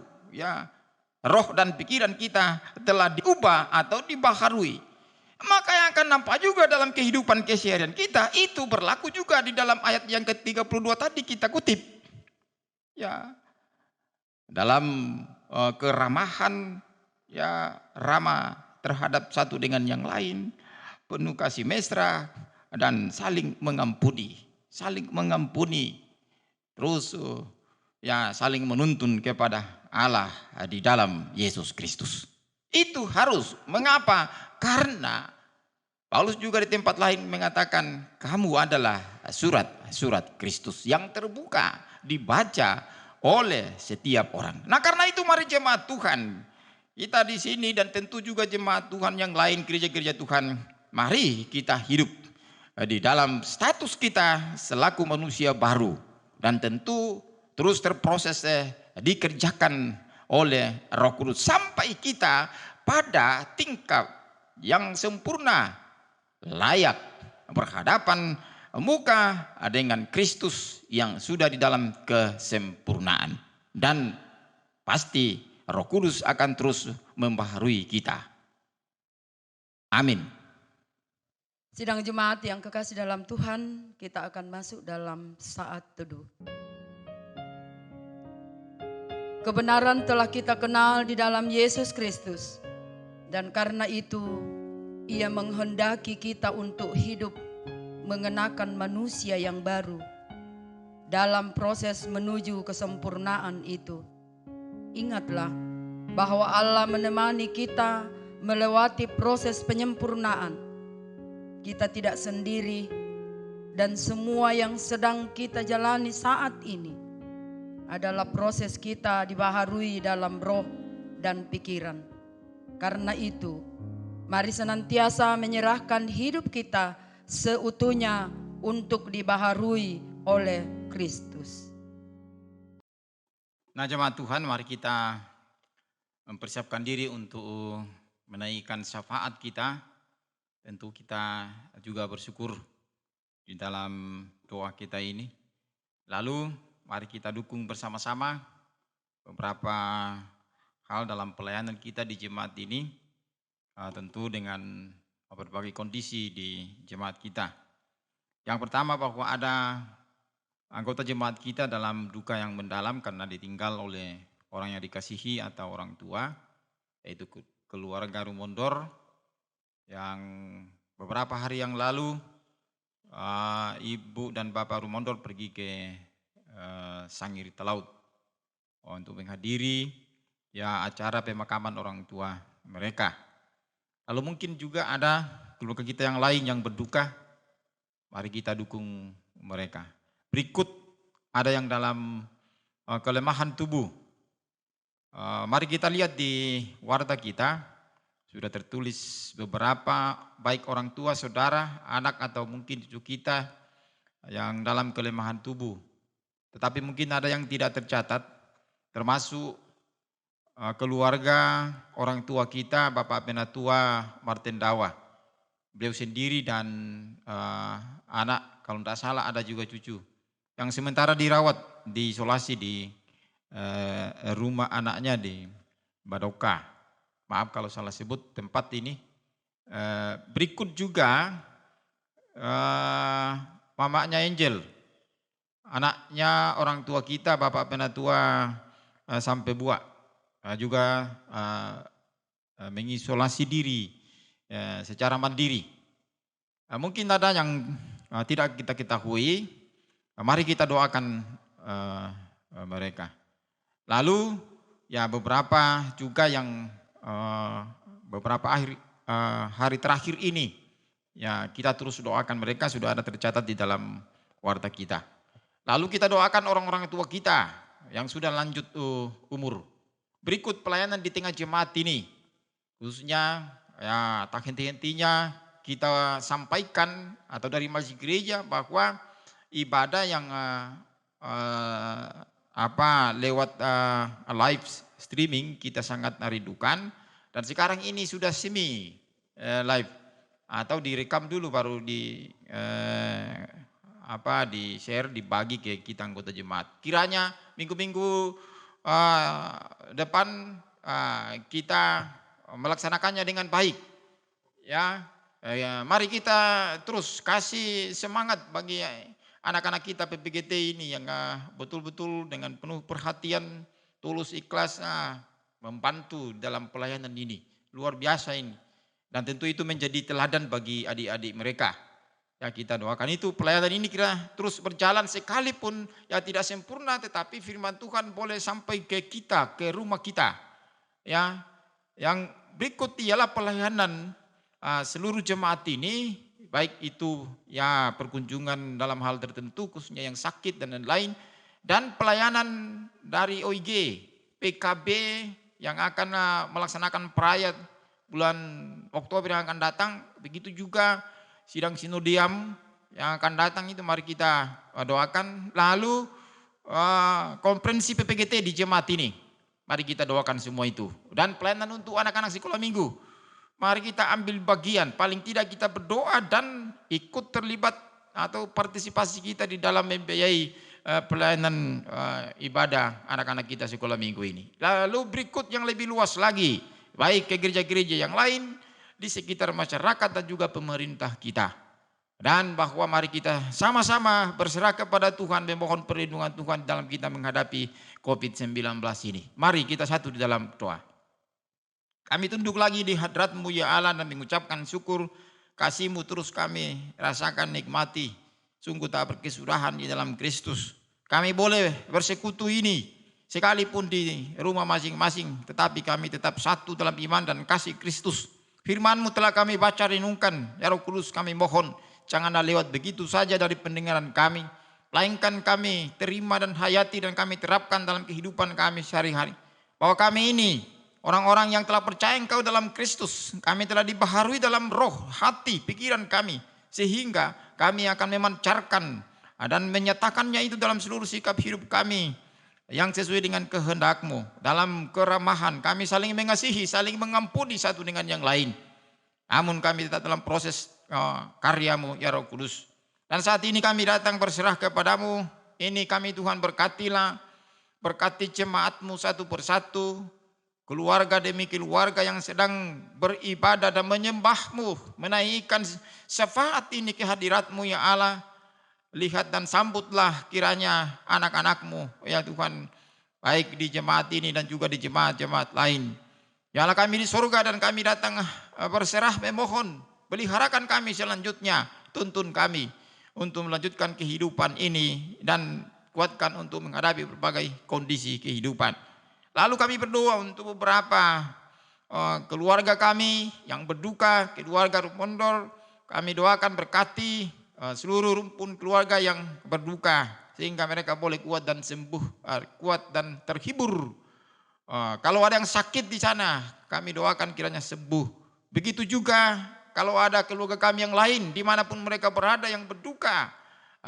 roh dan pikiran kita telah diubah atau dibaharui. Maka yang akan nampak juga dalam kehidupan keseharian kita itu berlaku juga di dalam ayat yang ke-32 tadi kita kutip. Ya, dalam keramahan, ramah terhadap satu dengan yang lain, penuh kasih mesra dan saling mengampuni, terus saling menuntun kepada Allah di dalam Yesus Kristus. Itu harus. Mengapa? Karena Paulus juga di tempat lain mengatakan kamu adalah surat Kristus yang terbuka dibaca oleh setiap orang. Nah karena itu mari jemaat Tuhan, kita di sini dan tentu juga jemaat Tuhan yang lain, gereja-gereja Tuhan, mari kita hidup di dalam status kita selaku manusia baru dan tentu terus terproses dikerjakan oleh Roh Kudus sampai kita pada tingkat yang sempurna, layak berhadapan muka dengan Kristus yang sudah di dalam kesempurnaan. Dan pasti Roh Kudus akan terus membaharui kita. Amin. Sidang jemaat yang kekasih dalam Tuhan, kita akan masuk dalam saat teduh. Kebenaran telah kita kenal di dalam Yesus Kristus. Dan karena itu, Ia menghendaki kita untuk hidup mengenakan manusia yang baru. Dalam proses menuju kesempurnaan itu, ingatlah bahwa Allah menemani kita melewati proses penyempurnaan. Kita tidak sendiri dan semua yang sedang kita jalani saat ini adalah proses kita dibaharui dalam roh dan pikiran. Karena itu, mari senantiasa menyerahkan hidup kita seutuhnya untuk dibaharui oleh Kristus. Nah jemaat Tuhan, mari kita mempersiapkan diri untuk menaikkan syafaat kita. Tentu kita juga bersyukur di dalam doa kita ini. Lalu mari kita dukung bersama-sama beberapa hal dalam pelayanan kita di jemaat ini, tentu dengan berbagai kondisi di jemaat kita. Yang pertama bahwa ada anggota jemaat kita dalam duka yang mendalam karena ditinggal oleh orang yang dikasihi atau orang tua, yaitu keluarga Rumondor yang beberapa hari yang lalu ibu dan bapak Rumondor pergi ke Sangir Talaut untuk menghadiri acara pemakaman orang tua mereka. Lalu mungkin juga ada keluarga kita yang lain yang berduka, mari kita dukung mereka. Berikut ada yang dalam kelemahan tubuh. Mari kita lihat di warta kita, sudah tertulis beberapa baik orang tua, saudara, anak atau mungkin cucu kita yang dalam kelemahan tubuh. Tetapi mungkin ada yang tidak tercatat, termasuk keluarga orang tua kita, Bapak Penatua Martin Dawa. Beliau sendiri dan anak, kalau tidak salah ada juga cucu, yang sementara dirawat, diisolasi di rumah anaknya di Badoka. Maaf kalau salah sebut tempat ini. Berikut juga mamanya Angel, anaknya orang tua kita, Bapak Penatua sampai buat juga mengisolasi diri secara mandiri. Mungkin ada yang tidak kita ketahui, mari kita doakan mereka. Lalu ya beberapa juga yang beberapa hari terakhir ini ya kita terus doakan mereka, sudah ada tercatat di dalam warta kita. Lalu kita doakan orang-orang tua kita yang sudah lanjut umur. Berikut pelayanan di tengah jemaat ini, khususnya ya tak henti-hentinya kita sampaikan atau dari masjid gereja bahwa ibadah yang lewat live streaming kita sangat rindukan, dan sekarang ini sudah semi live atau direkam dulu baru di share, dibagi ke kita anggota jemaat. Kiranya minggu-minggu depan kita melaksanakannya dengan baik. Ya, mari kita terus kasih semangat bagi anak-anak kita PPGT ini yang betul-betul dengan penuh perhatian, tulus, ikhlas membantu dalam pelayanan ini. Luar biasa ini. Dan tentu itu menjadi teladan bagi adik-adik mereka. Ya, kita doakan itu pelayanan ini kira terus berjalan, sekalipun ya tidak sempurna, tetapi firman Tuhan boleh sampai ke kita, ke rumah kita. Ya, yang berikut ialah pelayanan seluruh jemaat ini, baik itu ya perkunjungan dalam hal tertentu, khususnya yang sakit dan lain-lain, dan pelayanan dari OIG, PKB yang akan melaksanakan perayaan bulan Oktober yang akan datang, begitu juga sidang sinodiam yang akan datang itu mari kita doakan. Lalu konferensi PPGT di jemaat ini, mari kita doakan semua itu. Dan pelayanan untuk anak-anak sekolah minggu, mari kita ambil bagian, paling tidak kita berdoa dan ikut terlibat atau partisipasi kita di dalam membiayai pelayanan ibadah anak-anak kita sekolah minggu ini. Lalu berikut yang lebih luas lagi, baik ke gereja-gereja yang lain di sekitar masyarakat dan juga pemerintah kita. Dan bahwa mari kita sama-sama berserah kepada Tuhan, memohon perlindungan Tuhan dalam kita menghadapi COVID-19 ini. Mari kita satu di dalam doa. Kami tunduk lagi di hadrat-Mu ya Allah dan mengucapkan syukur, kasih-Mu terus kami rasakan, nikmati. Sungguh tak berkesudahan di dalam Kristus. Kami boleh bersekutu ini sekalipun di rumah masing-masing, tetapi kami tetap satu dalam iman dan kasih Kristus. Firman-Mu telah kami baca renungkan, ya Roh Kudus kami mohon, janganlah lewat begitu saja dari pendengaran kami, melainkan kami terima dan hayati dan kami terapkan dalam kehidupan kami sehari-hari. Bahwa kami ini orang-orang yang telah percaya Engkau dalam Kristus, kami telah dibaharui dalam roh, hati, pikiran kami, sehingga kami akan memancarkan dan menyatakannya itu dalam seluruh sikap hidup kami yang sesuai dengan kehendak-Mu. Dalam keramahan kami saling mengasihi, saling mengampuni satu dengan yang lain. Namun kami tetap dalam proses karya-Mu ya Roh Kudus. Dan saat ini kami datang berserah kepada-Mu. Ini kami Tuhan berkatilah, berkati jemaat-Mu satu persatu, keluarga demi keluarga yang sedang beribadah dan menyembah-Mu, menaikkan syafaat ini ke hadirat-Mu ya Allah. Lihat dan sambutlah kiranya anak-anak-Mu ya Tuhan, baik di jemaat ini dan juga di jemaat-jemaat lain. Ya Allah, kami di surga dan kami datang berserah memohon, peliharakan kami selanjutnya, tuntun kami untuk melanjutkan kehidupan ini dan kuatkan untuk menghadapi berbagai kondisi kehidupan. Lalu kami berdoa untuk beberapa keluarga kami yang berduka, keluarga Rumondor, kami doakan berkati seluruh rumpun keluarga yang berduka sehingga mereka boleh kuat dan sembuh, kuat dan terhibur. Kalau ada yang sakit di sana, kami doakan kiranya sembuh. Begitu juga kalau ada keluarga kami yang lain dimanapun mereka berada yang berduka,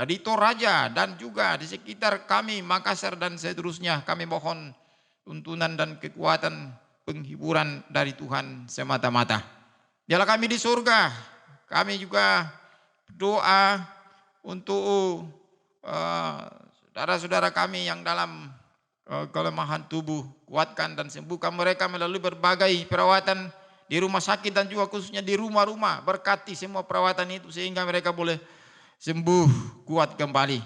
di Toraja dan juga di sekitar kami Makassar dan seterusnya, kami mohon tuntunan dan kekuatan penghiburan dari Tuhan semata-mata. Dialah kami di surga, kami juga doa untuk saudara-saudara kami yang dalam kelemahan tubuh, kuatkan dan sembuhkan mereka melalui berbagai perawatan di rumah sakit dan juga khususnya di rumah-rumah. Berkati semua perawatan itu sehingga mereka boleh sembuh, kuat kembali.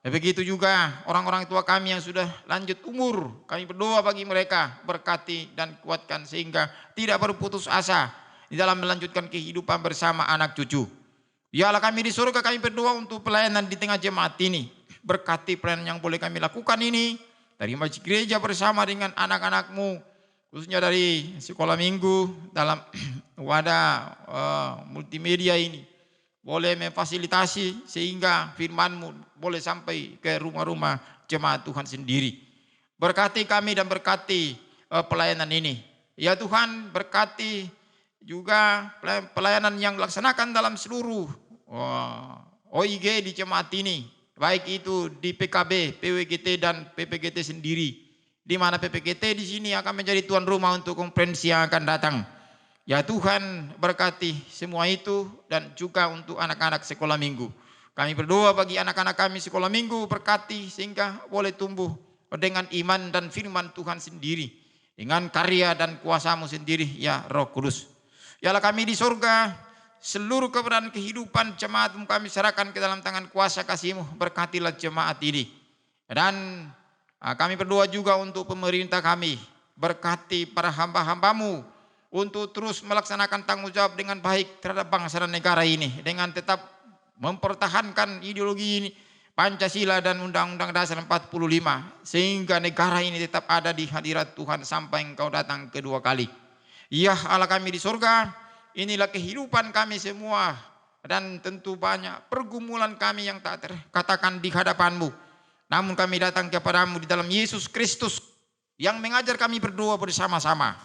Begitu juga orang-orang tua kami yang sudah lanjut umur, kami berdoa bagi mereka, berkati dan kuatkan sehingga tidak berputus asa di dalam melanjutkan kehidupan bersama anak cucu. Dialah kami di surga, kami berdoa untuk pelayanan di tengah jemaat ini. Berkati pelayanan yang boleh kami lakukan ini dari masjid gereja bersama dengan anak-anakmu, khususnya dari sekolah minggu dalam wadah multimedia ini. Boleh memfasilitasi sehingga firman-Mu boleh sampai ke rumah-rumah jemaat Tuhan sendiri. Berkati kami dan berkati pelayanan ini. Ya Tuhan, berkati juga pelayanan yang dilaksanakan dalam seluruh OIG di jemaat ini. Baik itu di PKB, PWGT dan PPGT sendiri. Di mana PPGT di sini akan menjadi tuan rumah untuk konferensi yang akan datang. Ya Tuhan, berkati semua itu dan juga untuk anak-anak sekolah minggu. Kami berdoa bagi anak-anak kami sekolah minggu, berkati sehingga boleh tumbuh dengan iman dan firman Tuhan sendiri. Dengan karya dan kuasa-Mu sendiri ya Roh Kudus. Yalah kami di surga, seluruh keberadaan kehidupan jemaat-Mu kami serahkan ke dalam tangan kuasa kasih-Mu. Berkatilah jemaat ini. Dan kami berdoa juga untuk pemerintah kami. Berkati para hamba-hamba-Mu untuk terus melaksanakan tanggung jawab dengan baik terhadap bangsa dan negara ini. Dengan tetap mempertahankan ideologi ini, Pancasila dan Undang-Undang Dasar 45. Sehingga negara ini tetap ada di hadirat Tuhan sampai Engkau datang kedua kali. Ya Allah kami di surga, inilah kehidupan kami semua. Dan tentu banyak pergumulan kami yang tak terkatakan di hadapan-Mu. Namun kami datang kepada-Mu di dalam Yesus Kristus yang mengajar kami berdoa bersama-sama.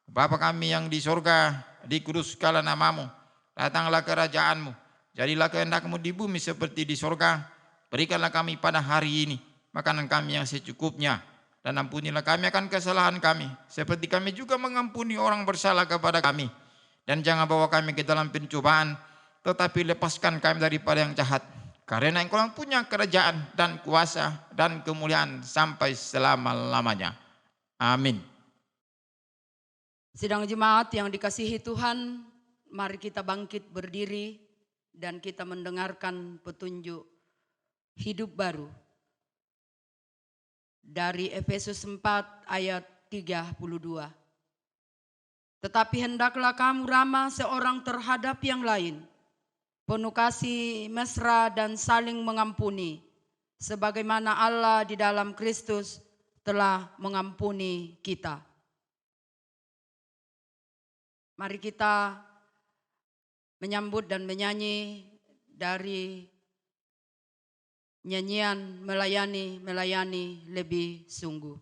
Bapa kami yang di surga, dikuduskanlah nama-Mu, datanglah kerajaan-Mu, jadilah kehendak-Mu di bumi seperti di surga. Berikanlah kami pada hari ini makanan kami yang secukupnya, dan ampunilah kami akan kesalahan kami, seperti kami juga mengampuni orang bersalah kepada kami. Dan jangan bawa kami ke dalam pencobaan, tetapi lepaskan kami daripada yang jahat. Karena Engkau yang punya kerajaan dan kuasa dan kemuliaan sampai selama-lamanya. Amin. Sidang jemaat yang dikasihi Tuhan, mari kita bangkit berdiri dan kita mendengarkan petunjuk hidup baru dari Efesus 4 ayat 32. Tetapi hendaklah kamu ramah seorang terhadap yang lain, penuh kasih, mesra dan saling mengampuni, sebagaimana Allah di dalam Kristus telah mengampuni kita. Mari kita menyambut dan menyanyi dari nyanyian melayani lebih sungguh.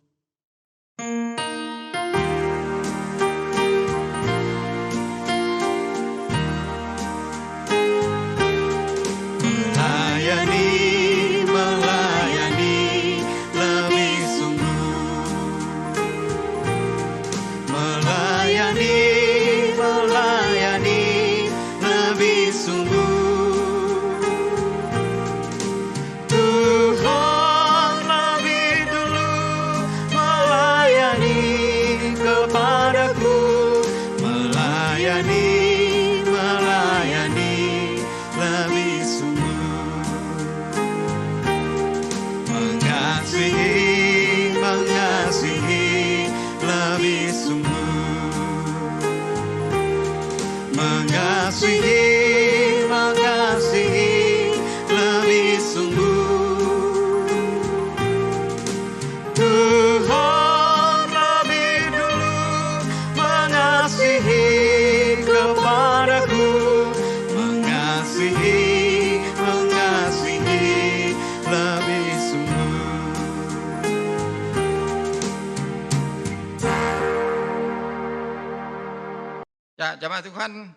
Ya, jemaat Tuhan,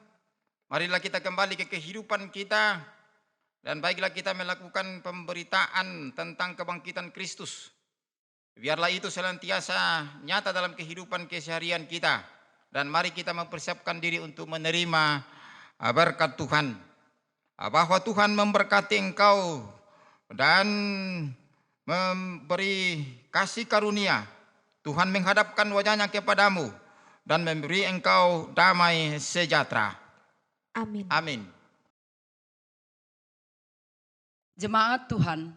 marilah kita kembali ke kehidupan kita dan baiklah kita melakukan pemberitaan tentang kebangkitan Kristus. Biarlah itu senantiasa nyata dalam kehidupan keseharian kita. Dan mari kita mempersiapkan diri untuk menerima berkat Tuhan. Bahwa Tuhan memberkati engkau dan memberi kasih karunia. Tuhan menghadapkan wajahnya kepadamu dan memberi engkau damai sejahtera. Amin. Amin. Jemaat Tuhan,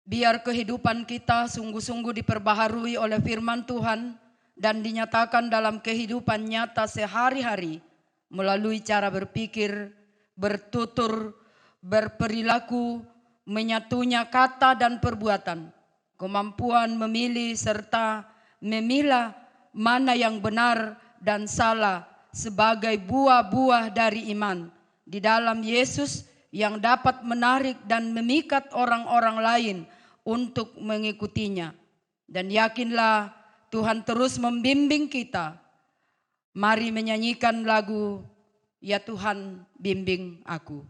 biar kehidupan kita sungguh-sungguh diperbaharui oleh firman Tuhan dan dinyatakan dalam kehidupan nyata sehari-hari melalui cara berpikir, bertutur, berperilaku, menyatunya kata dan perbuatan, kemampuan memilih serta memilah mana yang benar dan salah sebagai buah-buah dari iman di dalam Yesus yang dapat menarik dan memikat orang-orang lain untuk mengikutinya. Dan yakinlah Tuhan terus membimbing kita. Mari menyanyikan lagu Ya Tuhan Bimbing Aku.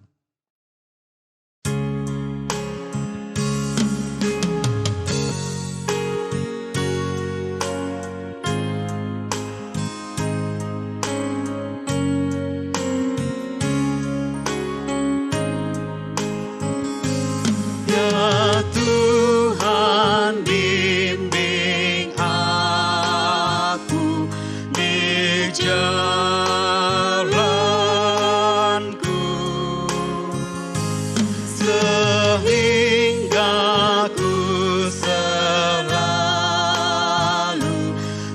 Ya Tuhan bimbing aku di jalanku, sehingga ku selalu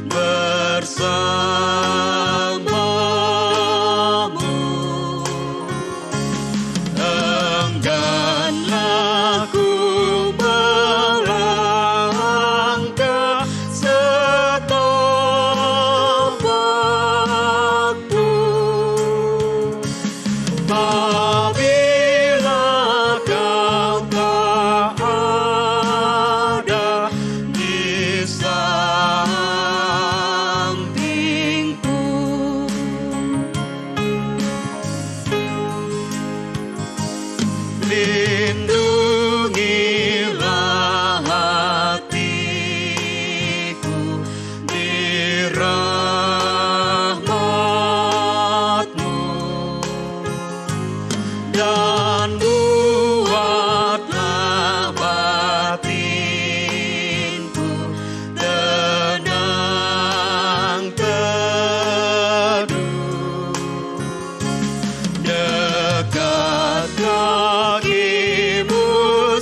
bersamamu. Engganlah ku melangkah setiap waktu, apabila kau tak ada di sampingku. Lindungilah hatiku di rahmat-Mu dan buatlah batinku tenang teduh dekat kaki-Mu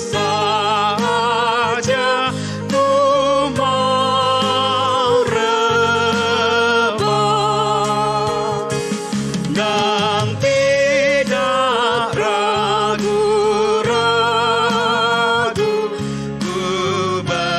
saja ku mau rebah dan tidak ragu-ragu ku berserah.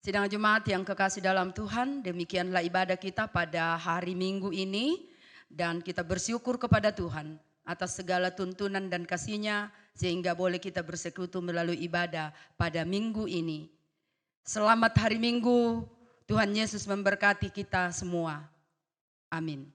Sidang jemaat yang kekasih dalam Tuhan, demikianlah ibadah kita pada hari Minggu ini. Dan kita bersyukur kepada Tuhan atas segala tuntunan dan kasih-Nya sehingga boleh kita bersekutu melalui ibadah pada minggu ini. Selamat hari Minggu, Tuhan Yesus memberkati kita semua. Amin.